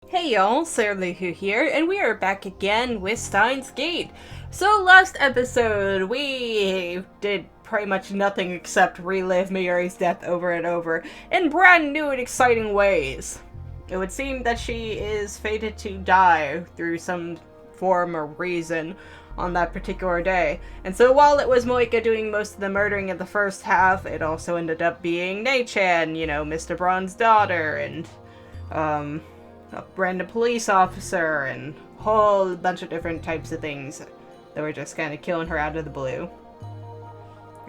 Hey y'all, Sarah Luhu here, and we are back again with Steins Gate. So last episode, we did pretty much nothing except relive Mayuri's death over and over in brand new and exciting ways. It would seem that she is fated to die through some form or reason on that particular day. And so while it was Moika doing most of the murdering in the first half, it also ended up being Nei-chan, Mr. Braun's daughter, and, a random police officer, and a whole bunch of different types of things that were just kind of killing her out of the blue.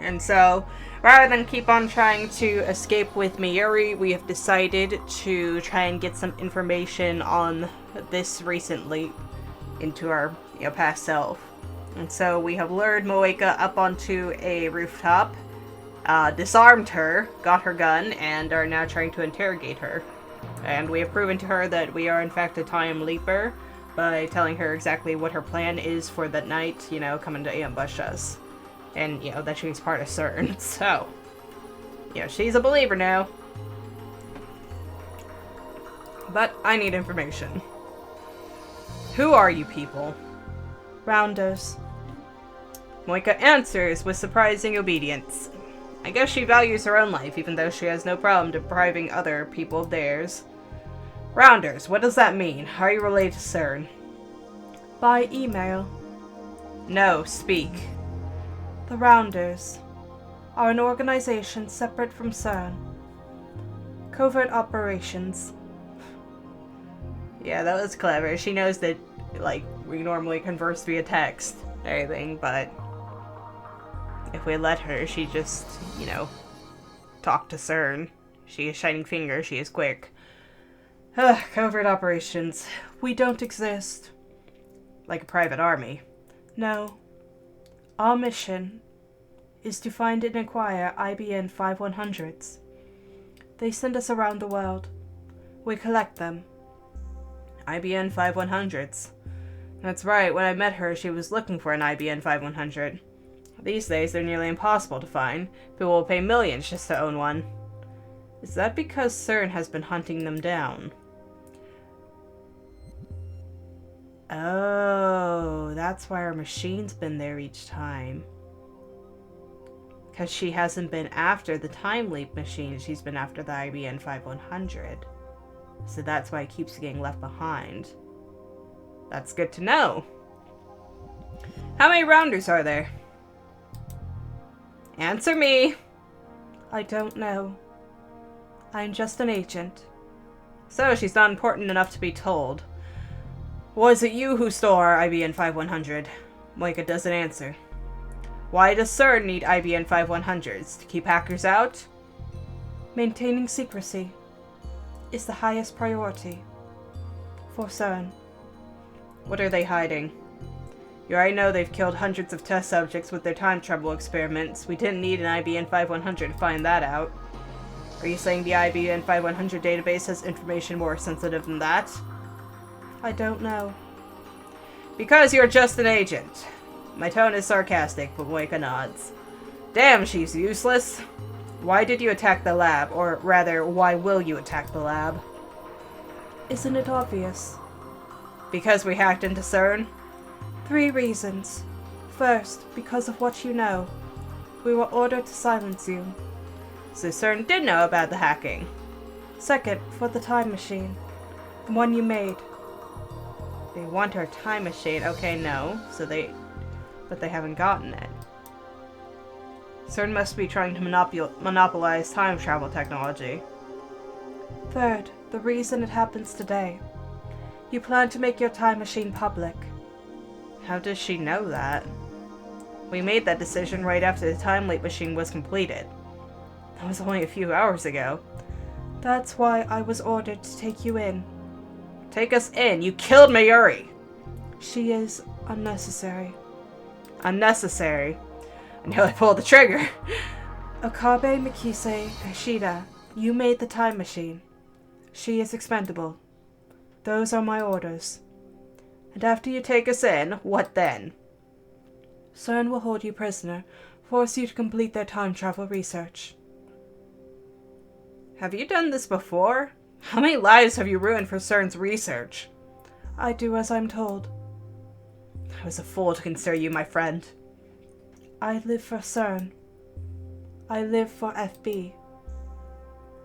And so, rather than keep on trying to escape with Mayuri, we have decided to try and get some information on this recent leap into our past self. And so we have lured Moeka up onto a rooftop, disarmed her, got her gun, and are now trying to interrogate her. And we have proven to her that we are in fact a time leaper by telling her exactly what her plan is for that night, coming to ambush us. And, that she's part of CERN. So, she's a believer now. But I need information. Who are you people? Rounders. Moika answers with surprising obedience. I guess she values her own life, even though she has no problem depriving other people of theirs. Rounders, what does that mean? Are you related to CERN? By email. No, speak. The Rounders are an organization separate from CERN. Covert operations. Yeah, that was clever. She knows that, we normally converse via text and everything, but if we let her, she just, talk to CERN. She is shining finger, she is quick. Covert operations. We don't exist. Like a private army. No. Our mission is to find and acquire IBN 5100s. They send us around the world. We collect them. IBN 5100s. That's right, when I met her, she was looking for an IBN 5100. These days, they're nearly impossible to find. People will pay millions just to own one. Is that because CERN has been hunting them down? Oh, that's why our machine's been there each time. Because she hasn't been after the Time Leap machine, she's been after the IBN 5100. So that's why it keeps getting left behind. That's good to know. How many Rounders are there? Answer me! I don't know. I'm just an agent. So she's not important enough to be told. Was it you who stole our IBN 5100? Moika doesn't answer. Why does CERN need IBN 5100s? To keep hackers out? Maintaining secrecy is the highest priority for CERN. What are they hiding? You already know they've killed hundreds of test subjects with their time travel experiments. We didn't need an IBN 5100 to find that out. Are you saying the IBN 5100 database has information more sensitive than that? I don't know. Because you're just an agent. My tone is sarcastic, but Moika nods. Damn, she's useless. Why did you attack the lab? Or rather, why will you attack the lab? Isn't it obvious? Because we hacked into CERN? 3 reasons. First, because of what you know. We were ordered to silence you. So CERN did know about the hacking. Second, for the time machine. The one you made. They want our time machine. Okay, no. But they haven't gotten it. CERN must be trying to monopolize time travel technology. Third, the reason it happens today. You plan to make your time machine public. How does she know that? We made that decision right after the time leap machine was completed. That was only a few hours ago. That's why I was ordered to take you in. Take us in? You killed Mayuri! She is unnecessary. Unnecessary? I nearly pulled the trigger. Okabe Mikise Hashida, you made the time machine. She is expendable. Those are my orders. And after you take us in, what then? CERN will hold you prisoner, force you to complete their time travel research. Have you done this before? How many lives have you ruined for CERN's research? I do as I'm told. I was a fool to consider you my friend. I live for CERN. I live for FB.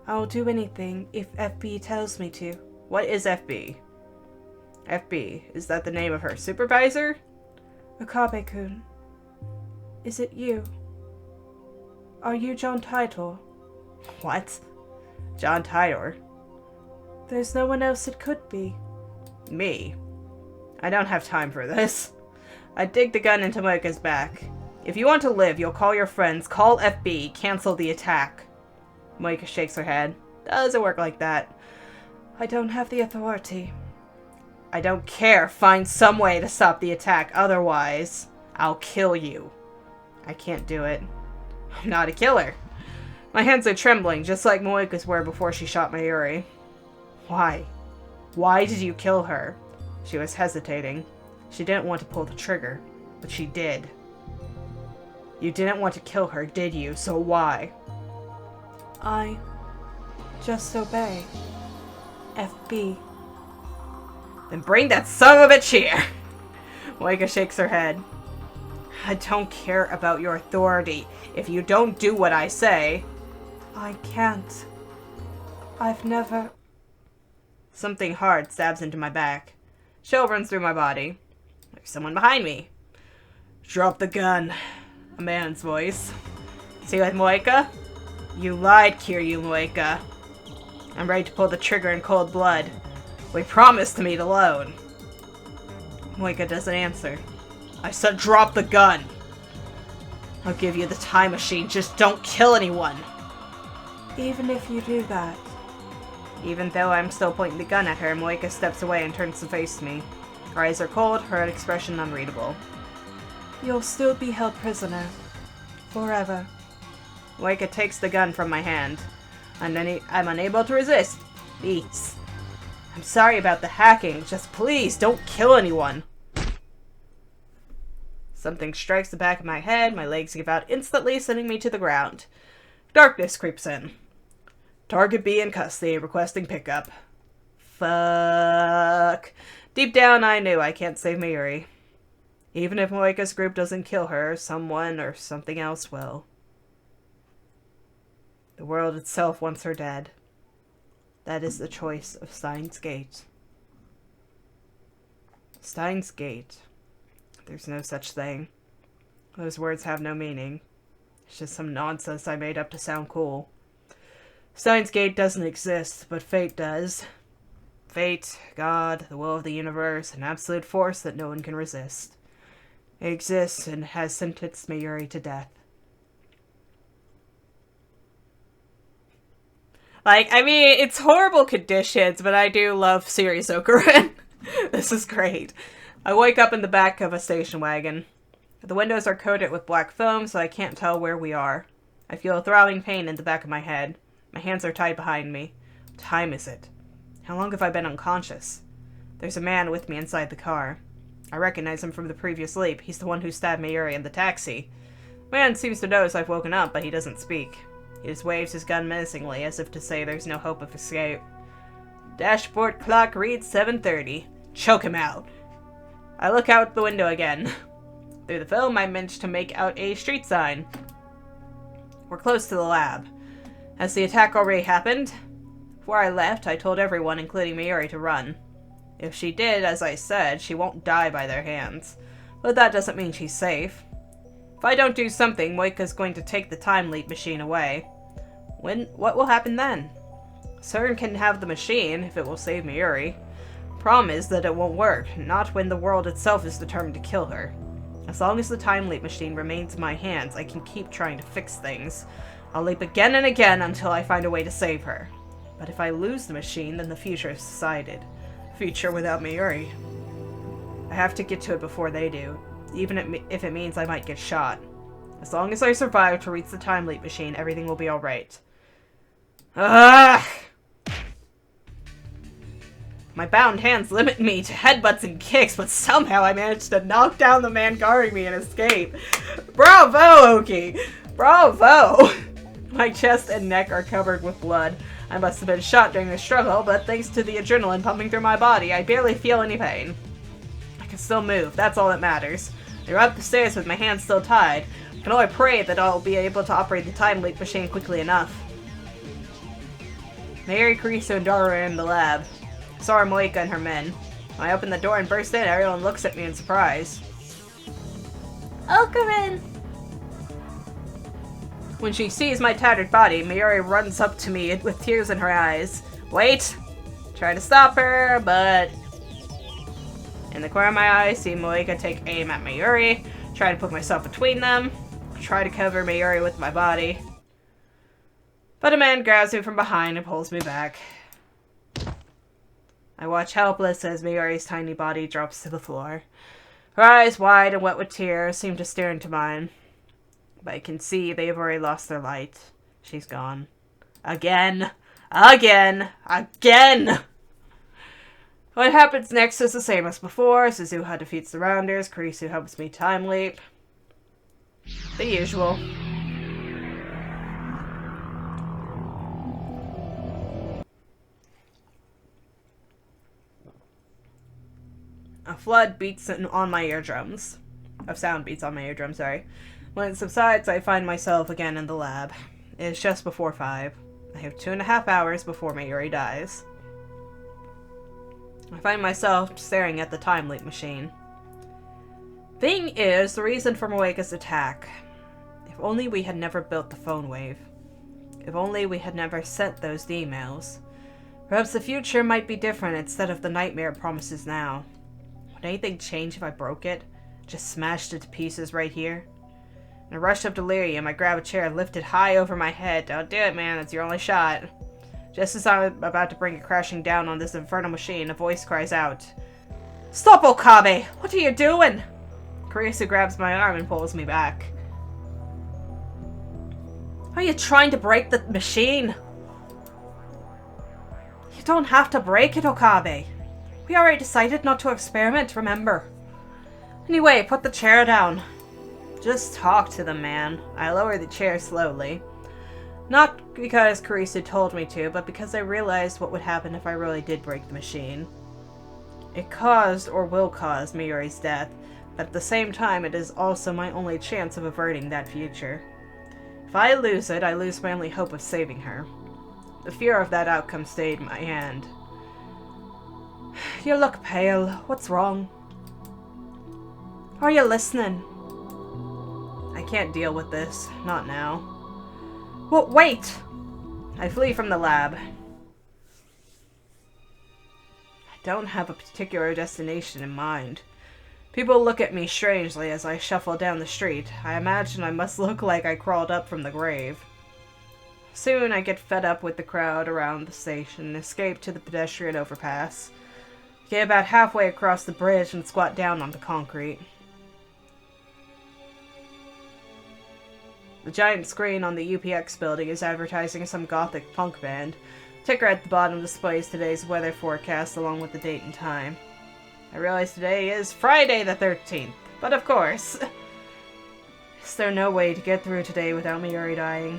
I will do anything if FB tells me to. What is FB? FB, is that the name of her supervisor? Akabe-kun. Is it you? Are you John Titor? What? John Titor? There's no one else it could be. Me? I don't have time for this. I dig the gun into Moika's back. If you want to live, you'll call your friends, call FB, cancel the attack. Moika shakes her head. Doesn't work like that. I don't have the authority. I don't care. Find some way to stop the attack. Otherwise, I'll kill you. I can't do it. I'm not a killer. My hands are trembling, just like Moika's were before she shot Mayuri. Why? Why did you kill her? She was hesitating. She didn't want to pull the trigger, but she did. You didn't want to kill her, did you? So why? I just obey. FB. Then bring that son of a bitch here! Moika shakes her head. I don't care about your authority. If you don't do what I say... I can't. I've never... Something hard stabs into my back. Chill runs through my body. There's someone behind me. Drop the gun. A man's voice. See with Moika? You lied, Kiryu Moika. I'm ready to pull the trigger in cold blood. We promised to meet alone. Moika doesn't answer. I said drop the gun. I'll give you the time machine, just don't kill anyone. Even if you do that. Even though I'm still pointing the gun at her, Moika steps away and turns to face me. Her eyes are cold, her expression unreadable. You'll still be held prisoner. Forever. Moika takes the gun from my hand. I'm unable to resist. Beats. I'm sorry about the hacking, just please don't kill anyone. Something strikes the back of my head, my legs give out instantly, sending me to the ground. Darkness creeps in. Target B in custody, requesting pickup. Fuck. Deep down, I knew I can't save Mayuri. Even if Moika's group doesn't kill her, someone or something else will. The world itself wants her dead. That is the choice of Steins Gate. Steins Gate. There's no such thing. Those words have no meaning. It's just some nonsense I made up to sound cool. Steins Gate doesn't exist, but fate does. Fate, God, the will of the universe, an absolute force that no one can resist. It exists and has sentenced Mayuri to death. Like, I mean, it's horrible conditions, but I do love series Okuren. This is great. I wake up in the back of a station wagon. The windows are coated with black foam, so I can't tell where we are. I feel a throbbing pain in the back of my head. My hands are tied behind me. What time is it? How long have I been unconscious? There's a man with me inside the car. I recognize him from the previous sleep. He's the one who stabbed Mayuri in the taxi. The man seems to notice I've woken up, but he doesn't speak. He just waves his gun menacingly, as if to say there's no hope of escape. Dashboard clock reads 7:30. Choke him out. I look out the window again. Through the film, I managed to make out a street sign. We're close to the lab. Has the attack already happened? Before I left, I told everyone, including Mayuri, to run. If she did, as I said, she won't die by their hands. But that doesn't mean she's safe. If I don't do something, Moika's going to take the time leap machine away. What will happen then? CERN can have the machine, if it will save Mayuri. Problem is that it won't work, not when the world itself is determined to kill her. As long as the time leap machine remains in my hands, I can keep trying to fix things. I'll leap again and again until I find a way to save her. But if I lose the machine, then the future is decided. Future without Mayuri. I have to get to it before they do, even if it means I might get shot. As long as I survive to reach the time leap machine, everything will be alright. Ugh! My bound hands limit me to headbutts and kicks, but somehow I managed to knock down the man guarding me and escape. Bravo, Oki! Bravo! My chest and neck are covered with blood. I must have been shot during the struggle, but thanks to the adrenaline pumping through my body, I barely feel any pain. I can still move, that's all that matters. I run up the stairs with my hands still tied. I can only pray that I'll be able to operate the time leak machine quickly enough. Mary, Carissa, and Dara are in the lab. I saw Moika and her men. When I opened the door and burst in, everyone looks at me in surprise. I'll come in. When she sees my tattered body, Mayuri runs up to me with tears in her eyes. Wait! Try to stop her, but... In the corner of my eye, I see Moika take aim at Mayuri, try to put myself between them, try to cover Mayuri with my body. But a man grabs me from behind and pulls me back. I watch helpless as Mayuri's tiny body drops to the floor. Her eyes, wide and wet with tears, seem to stare into mine. But I can see they've already lost their light. She's gone. Again! Again! Again! What happens next is the same as before. Suzuha defeats the Rounders. Kurisu helps me time leap. The usual. A flood beats on my eardrums. Of sound beats on my eardrums, sorry. When it subsides, I find myself again in the lab. It's just before 5. I have 2.5 hours before Mayuri dies. I find myself staring at the time leap machine. Thing is, the reason for Moeka's attack. If only we had never built the phone wave. If only we had never sent those emails. Perhaps the future might be different instead of the nightmare it promises now. Would anything change if I broke it? Just smashed it to pieces right here? In a rush of delirium, I grab a chair and lift it high over my head. Don't do it, man. It's your only shot. Just as I'm about to bring it crashing down on this infernal machine, a voice cries out. Stop, Okabe! What are you doing? Carissa grabs my arm and pulls me back. Are you trying to break the machine? You don't have to break it, Okabe. We already decided not to experiment, remember? Anyway, put the chair down. Just talk to them, man. I lower the chair slowly. Not because Carissa told me to, but because I realized what would happen if I really did break the machine. It caused, or will cause, Mayuri's death, but at the same time it is also my only chance of averting that future. If I lose it, I lose my only hope of saving her. The fear of that outcome stayed in my hand. You look pale. What's wrong? Are you listening? I can't deal with this. Not now. Well, wait! I flee from the lab. I don't have a particular destination in mind. People look at me strangely as I shuffle down the street. I imagine I must look like I crawled up from the grave. Soon I get fed up with the crowd around the station and escape to the pedestrian overpass. Get about halfway across the bridge and squat down on the concrete. The giant screen on the UPX building is advertising some gothic punk band. Ticker at the bottom displays today's weather forecast along with the date and time. I realize today is Friday the 13th, but of course. Is there no way to get through today without Mayuri dying?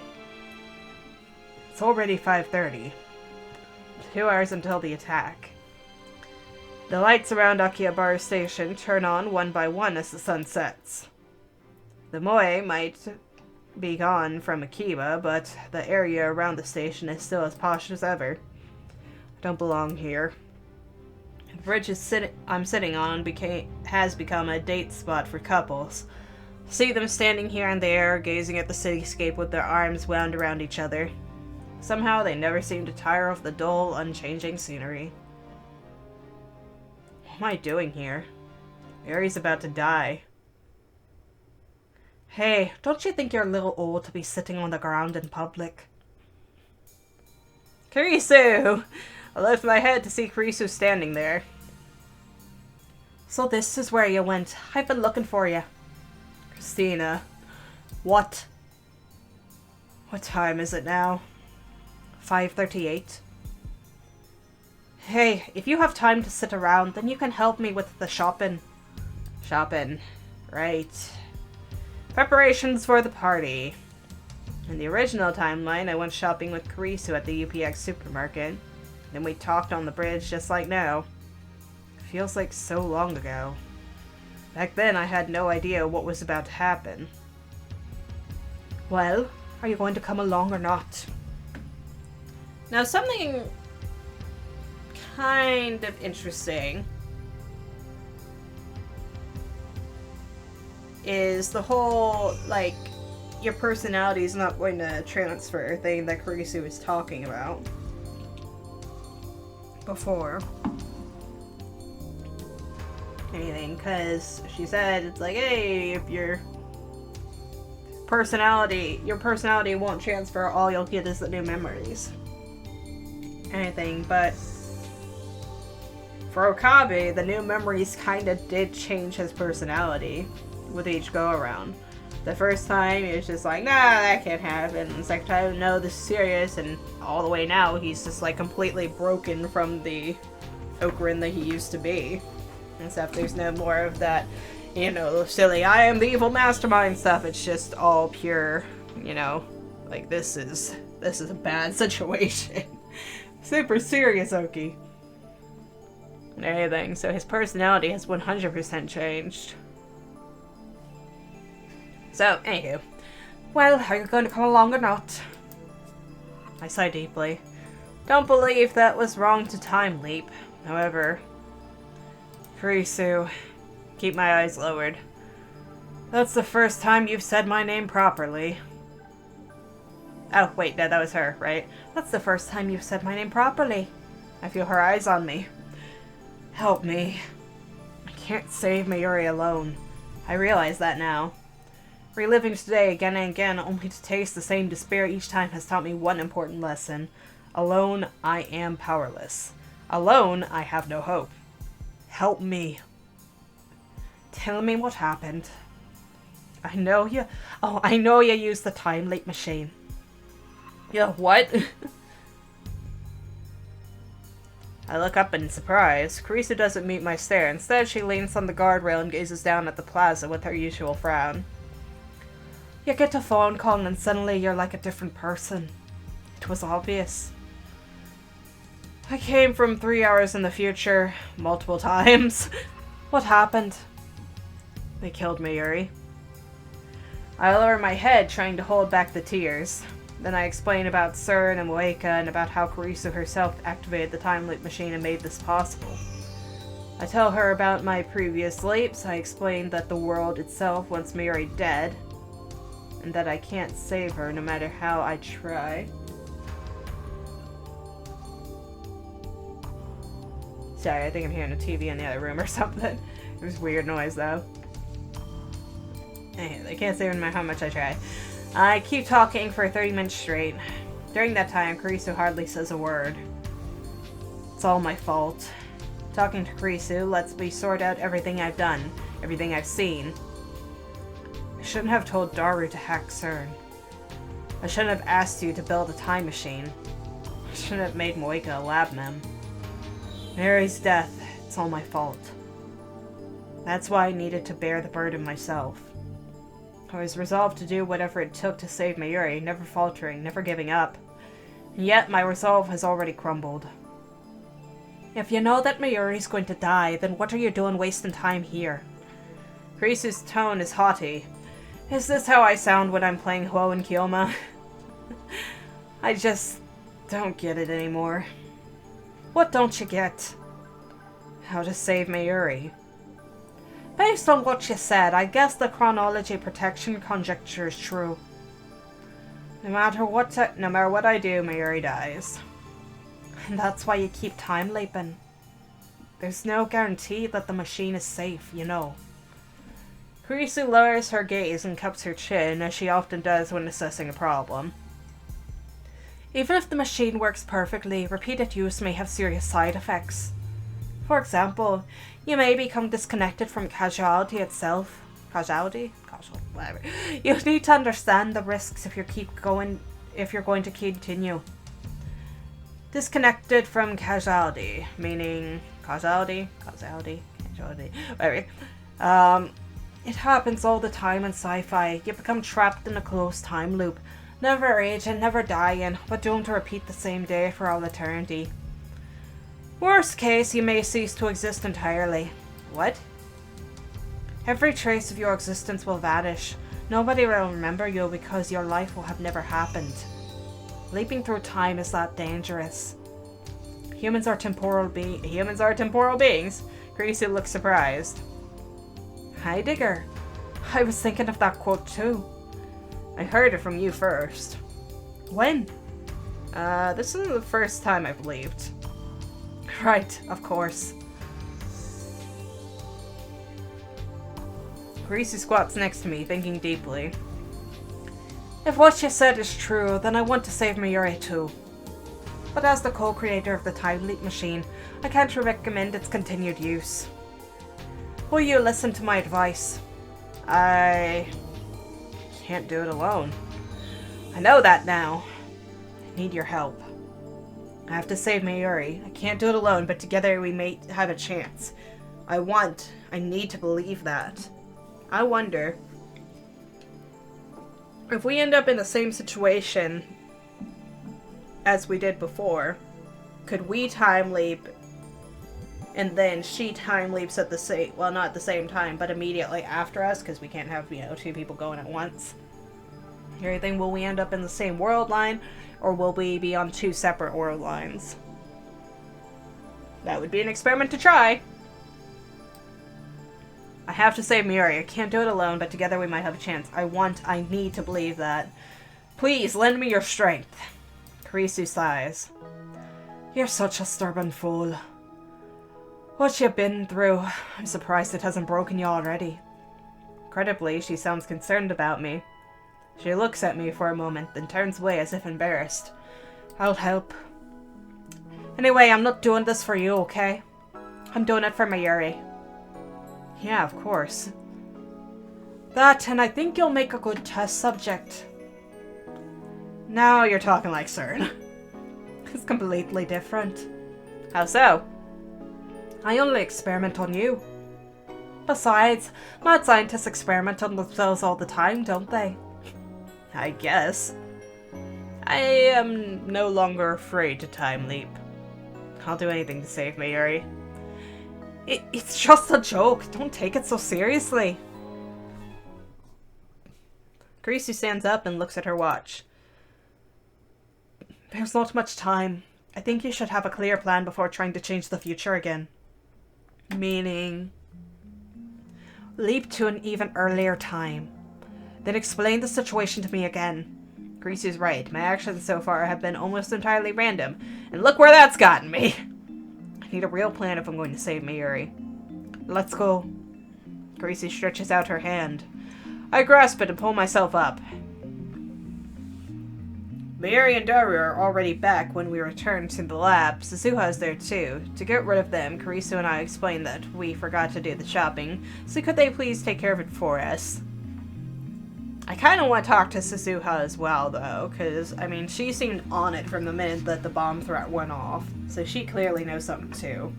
It's already 5:30. 2 hours until the attack. The lights around Akihabara Station turn on one by one as the sun sets. The moe might be gone from Akiba, but the area around the station is still as posh as ever. I don't belong here. The bridge I'm sitting on has become a date spot for couples. See them standing here and there, gazing at the cityscape with their arms wound around each other. Somehow they never seem to tire of the dull, unchanging scenery. What am I doing here? Mary's about to die. Hey, don't you think you're a little old to be sitting on the ground in public? Kurisu! I lift my head to see Kurisu standing there. So this is where you went. I've been looking for you. Christina. What? What time is it now? 5:38. Hey, if you have time to sit around, then you can help me with the shopping. Shopping. Right. Preparations for the party. In the original timeline, I went shopping with Karisu at the UPX supermarket. Then we talked on the bridge just like now. It feels like so long ago. Back then, I had no idea what was about to happen. Well, are you going to come along or not? Now, something kind of interesting is the whole, like, your personality is not going to transfer thing that Karisu was talking about before anything, because she said it's like, hey, if your personality won't transfer, all you'll get is the new memories. Anything, but for Okabe, the new memories kind of did change his personality with each go-around. The first time, he was just like, nah, that can't happen. The second time, no, this is serious. And all the way now, he's just like completely broken from the Okurin that he used to be. Except there's no more of that, you know, silly, I am the evil mastermind stuff. It's just all pure, you know, like this is a bad situation. Super serious, Oki. And everything. So his personality has 100% changed. So, anywho. Well, are you going to come along or not? I sigh deeply. Don't believe that was wrong to time leap. However, Karisu, keep my eyes lowered. That's the first time you've said my name properly. Oh, wait, no, that was her, right? That's the first time you've said my name properly. I feel her eyes on me. Help me. I can't save Mayuri alone. I realize that now. Reliving today again and again, only to taste the same despair each time, has taught me one important lesson. Alone, I am powerless. Alone, I have no hope. Help me. Tell me what happened. I know you used the time leap machine. Yeah, what? I look up in surprise. Karisu doesn't meet my stare. Instead, she leans on the guardrail and gazes down at the plaza with her usual frown. You get a phone call and suddenly you're like a different person. It was obvious. I came from 3 hours in the future, multiple times. What happened? They killed Mayuri. I lower my head, trying to hold back the tears. Then I explain about CERN and Moeka and about how Karisu herself activated the time loop machine and made this possible. I tell her about my previous leaps. I explain that the world itself wants Mayuri dead, and that I can't save her no matter how I try. Sorry, I think I'm hearing a TV in the other room or something. It was weird noise though. Anyway, I can't save her no matter how much I try. I keep talking for 30 minutes straight. During that time, Karisu hardly says a word. It's all my fault. Talking to Karisu lets me sort out everything I've done, everything I've seen. I shouldn't have told Daru to hack CERN. I shouldn't have asked you to build a time machine. I shouldn't have made Moeka a lab mem. Mary's death, it's all my fault. That's why I needed to bear the burden myself. I was resolved to do whatever it took to save Mayuri, never faltering, never giving up. And yet my resolve has already crumbled. If you know that Mayuri's going to die, then what are you doing wasting time here? Karisu's tone is haughty. Is this how I sound when I'm playing Huo and Kyoma? I just don't get it anymore. What don't you get? How to save Mayuri. Based on what you said, I guess the chronology protection conjecture is true. No matter what I do, Mayuri dies. And that's why you keep time leaping. There's no guarantee that the machine is safe, you know. Karisu lowers her gaze and cups her chin, as she often does when assessing a problem. Even if the machine works perfectly, repeated use may have serious side effects. For example, you may become disconnected from causality itself. Causality? Causal, whatever. You need to understand the risks if you're going to continue. Disconnected from causality, meaning causality, whatever. It happens all the time in sci-fi. You become trapped in a closed time loop. Never aging, never dying, but doomed to repeat the same day for all eternity. Worst case, you may cease to exist entirely. What? Every trace of your existence will vanish. Nobody will remember you because your life will have never happened. Leaping through time is that dangerous. Humans are temporal beings? Greasy looks surprised. Heidegger. I was thinking of that quote too. I heard it from you first. When? This is the first time I believed. Right, of course. Greasy squats next to me, thinking deeply. If what you said is true, then I want to save Mayuri too. But as the co-creator of the Time Leap machine, I can't recommend its continued use. Will you listen to my advice? I can't do it alone. I know that now. I need your help. I have to save Mayuri. I can't do it alone, but together we may have a chance. I need to believe that. I wonder if we end up in the same situation as we did before, could we time leap and then she time leaps at the same, well, not at the same time, but immediately after us, because we can't have, two people going at once. Everything, will we end up in the same world line, or will we be on two separate world lines? That would be an experiment to try. I have to save Mayuri. I can't do it alone, but together we might have a chance. I need to believe that. Please, lend me your strength. Kurisu sighs. You're such a stubborn fool. What you've been through, I'm surprised it hasn't broken you already. Incredibly, she sounds concerned about me. She looks at me for a moment, then turns away as if embarrassed. I'll help. Anyway, I'm not doing this for you, okay? I'm doing it for Mayuri. Yeah, of course. That, and I think you'll make a good test subject. Now you're talking like CERN. It's completely different. How so? I only experiment on you. Besides, mad scientists experiment on themselves all the time, don't they? I guess. I am no longer afraid to time leap. I'll do anything to save Mayuri. It's just a joke. Don't take it so seriously. Kurisu stands up and looks at her watch. There's not much time. I think you should have a clear plan before trying to change the future again. Meaning? Leap to an even earlier time. Then explain the situation to me again. Kurisu's right. My actions so far have been almost entirely random. And look where that's gotten me! I need a real plan if I'm going to save Mayuri. Let's go. Kurisu stretches out her hand. I grasp it and pull myself up. Mayuri and Daru are already back when we return to the lab. Suzuha is there too. To get rid of them, Kurisu and I explained that we forgot to do the shopping, so could they please take care of it for us? I kind of want to talk to Suzuha as well, though, because, I mean, she seemed on it from the minute that the bomb threat went off, so she clearly knows something too.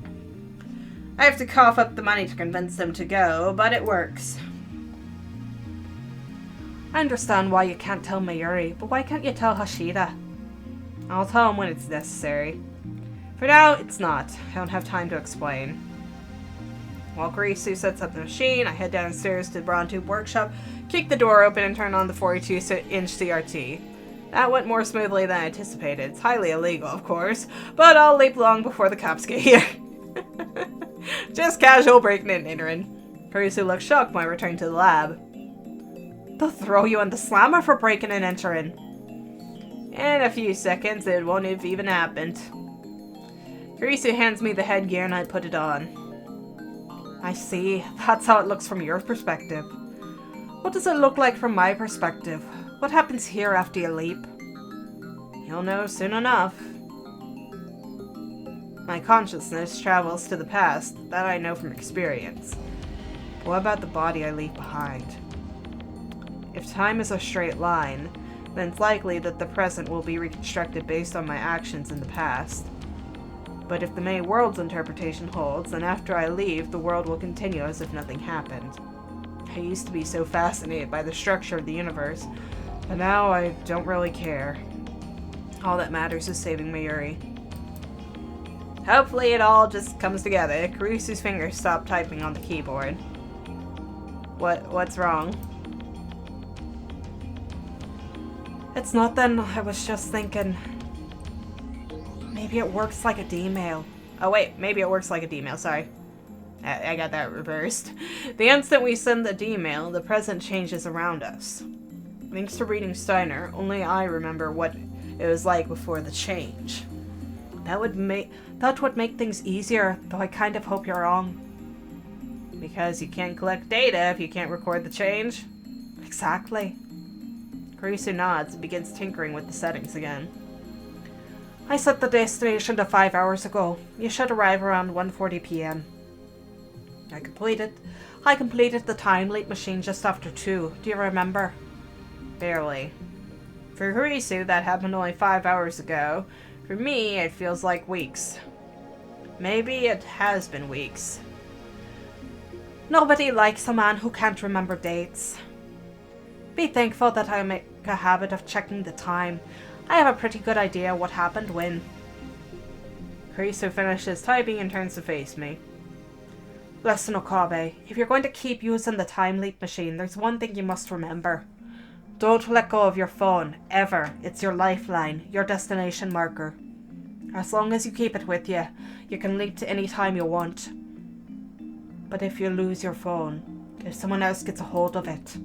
I have to cough up the money to convince them to go, but it works. I understand why you can't tell Mayuri, but why can't you tell Hashida? I'll tell him when it's necessary. For now, it's not. I don't have time to explain. While Kurisu sets up the machine, I head downstairs to the Brawn Tube workshop, kick the door open, and turn on the 42-inch CRT. That went more smoothly than I anticipated. It's highly illegal, of course, but I'll leap long before the cops get here. Just casual breaking and entering. Kurisu looks shocked when I return to the lab. They'll throw you in the slammer for breaking and entering. In a few seconds, it won't have even happened. Kurisu hands me the headgear and I put it on. I see. That's how it looks from your perspective. What does it look like from my perspective? What happens here after you leap? You'll know soon enough. My consciousness travels to the past, that I know from experience. But what about the body I leave behind? If time is a straight line, then it's likely that the present will be reconstructed based on my actions in the past. But if the many worlds interpretation holds, then after I leave, the world will continue as if nothing happened. I used to be so fascinated by the structure of the universe, But now I don't really care. All that matters is saving Mayuri. Hopefully it all just comes together. Karisu's fingers stop typing on the keyboard. What's wrong? It's nothing. I was just thinking. Maybe it works like a D-mail. Oh wait, maybe it works like a D-mail, sorry. I got that reversed. The instant we send the D-mail, the present changes around us. Thanks to reading Steiner, only I remember what it was like before the change. That would make things easier, though I kind of hope you're wrong. Because you can't collect data if you can't record the change? Exactly. Karisu nods and begins tinkering with the settings again. I set the destination to 5 hours ago. You should arrive around 1:40 p.m. I completed the time leap machine just after 2. Do you remember? Barely. For Karisu, that happened only 5 hours ago. For me, it feels like weeks. Maybe it has been weeks. Nobody likes a man who can't remember dates. Be thankful that I make a habit of checking the time. I have a pretty good idea what happened when. Karisu finishes typing and turns to face me. Listen, Okabe, if you're going to keep using the time leap machine, there's one thing you must remember. Don't let go of your phone, ever. It's your lifeline, your destination marker. As long as you keep it with you, you can leap to any time you want. But if you lose your phone, if someone else gets a hold of it,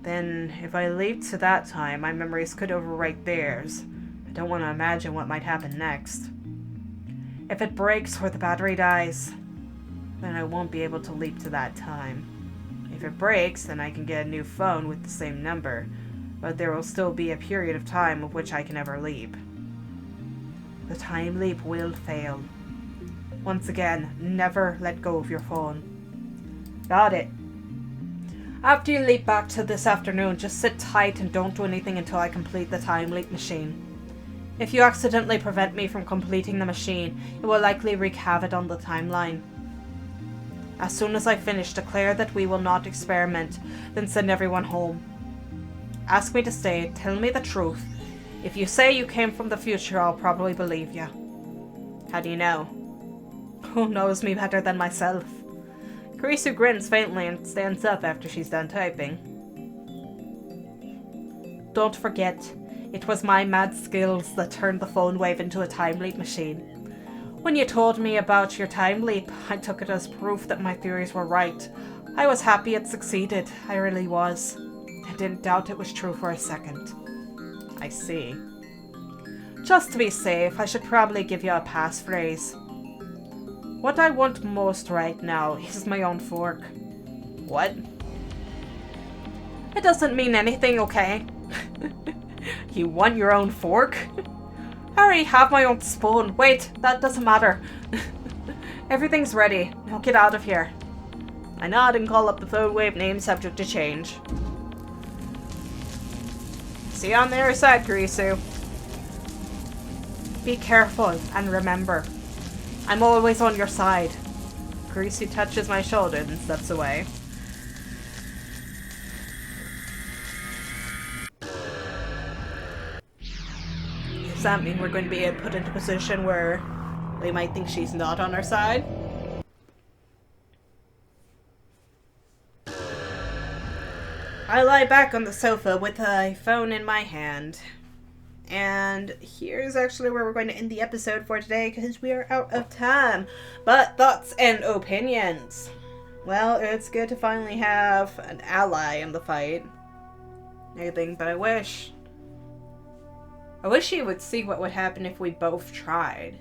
then if I leap to that time, my memories could overwrite theirs. I don't want to imagine what might happen next. If it breaks or the battery dies, then I won't be able to leap to that time. If it breaks, then I can get a new phone with the same number, but there will still be a period of time of which I can never leap. The time leap will fail. Once again, never let go of your phone. Got it. After you leap back to this afternoon, just sit tight and don't do anything until I complete the time leap machine. If you accidentally prevent me from completing the machine, it will likely wreak havoc on the timeline. As soon as I finish, declare that we will not experiment, then send everyone home. Ask me to stay, tell me the truth. If you say you came from the future, I'll probably believe you. How do you know? Who knows me better than myself? Karisu grins faintly and stands up after she's done typing. Don't forget, it was my mad skills that turned the phone wave into a time leap machine. When you told me about your time leap, I took it as proof that my theories were right. I was happy it succeeded, I really was. I didn't doubt it was true for a second. I see. Just to be safe, I should probably give you a passphrase. What I want most right now is my own fork. What? It doesn't mean anything, okay? You want your own fork? I already have my own spoon. Wait, that doesn't matter. Everything's ready. Now get out of here. I nod and call up the phone wave name subject to change. See you on the other side, Karisu. Be careful and remember, I'm always on your side. Karisu touches my shoulder and steps away. Does that mean we're going to be put into a position where they might think she's not on our side? I lie back on the sofa with a phone in my hand. And here's actually where we're going to end the episode for today because we are out of time. But thoughts and opinions. Well, it's good to finally have an ally in the fight. Anything, but I wish you would see what would happen if we both tried.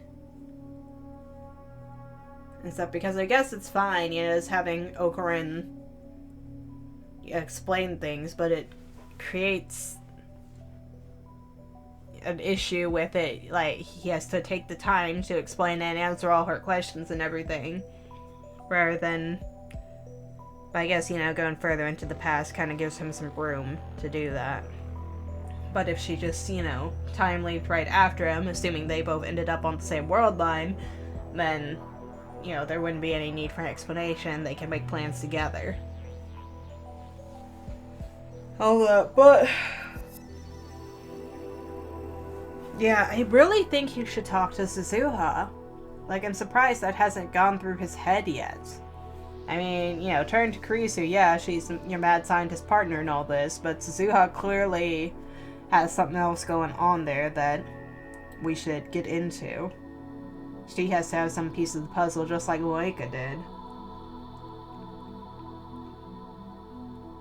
And stuff, because I guess it's fine, you know, just having Okurin explain things, but it creates an issue with it. Like, he has to take the time to explain and answer all her questions and everything, rather than, but I guess, you know, going further into the past kind of gives him some room to do that. But if she just, you know, time leaped right after him, assuming they both ended up on the same world line, then, you know, there wouldn't be any need for an explanation. They can make plans together. all that, but yeah, I really think you should talk to Suzuha. Like, I'm surprised that hasn't gone through his head yet. I mean, you know, turn to Kurisu, yeah, she's your mad scientist partner and all this, but Suzuha clearly has something else going on there that we should get into. She has to have some piece of the puzzle just like Loika did.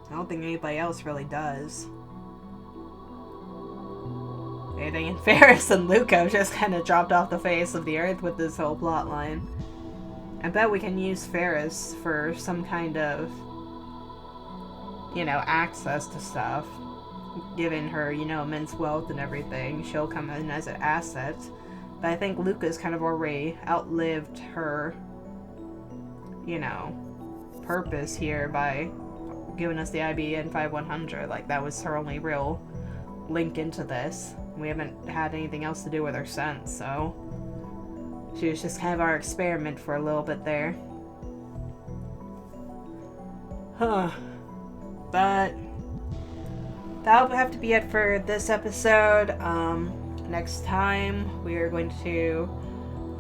I don't think anybody else really does. Anything in Ferris and Luca just kind of dropped off the face of the earth with this whole plot line. I bet we can use Ferris for some kind of, you know, access to stuff. Given her, you know, immense wealth and everything, she'll come in as an asset. But I think Luca's kind of already outlived her, you know, purpose here by giving us the IBN 5100. Like, that was her only real link into this. We haven't had anything else to do with her since, so she was just kind of our experiment for a little bit there. Huh. But that'll have to be it for this episode. Next time we are going to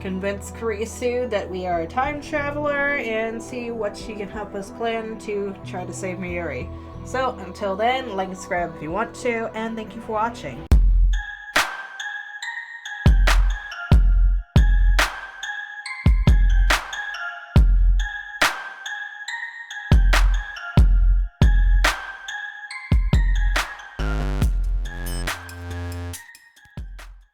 convince Kurisu that we are a time traveler and see what she can help us plan to try to save Mayuri. So until then, like and subscribe if you want to, and thank you for watching.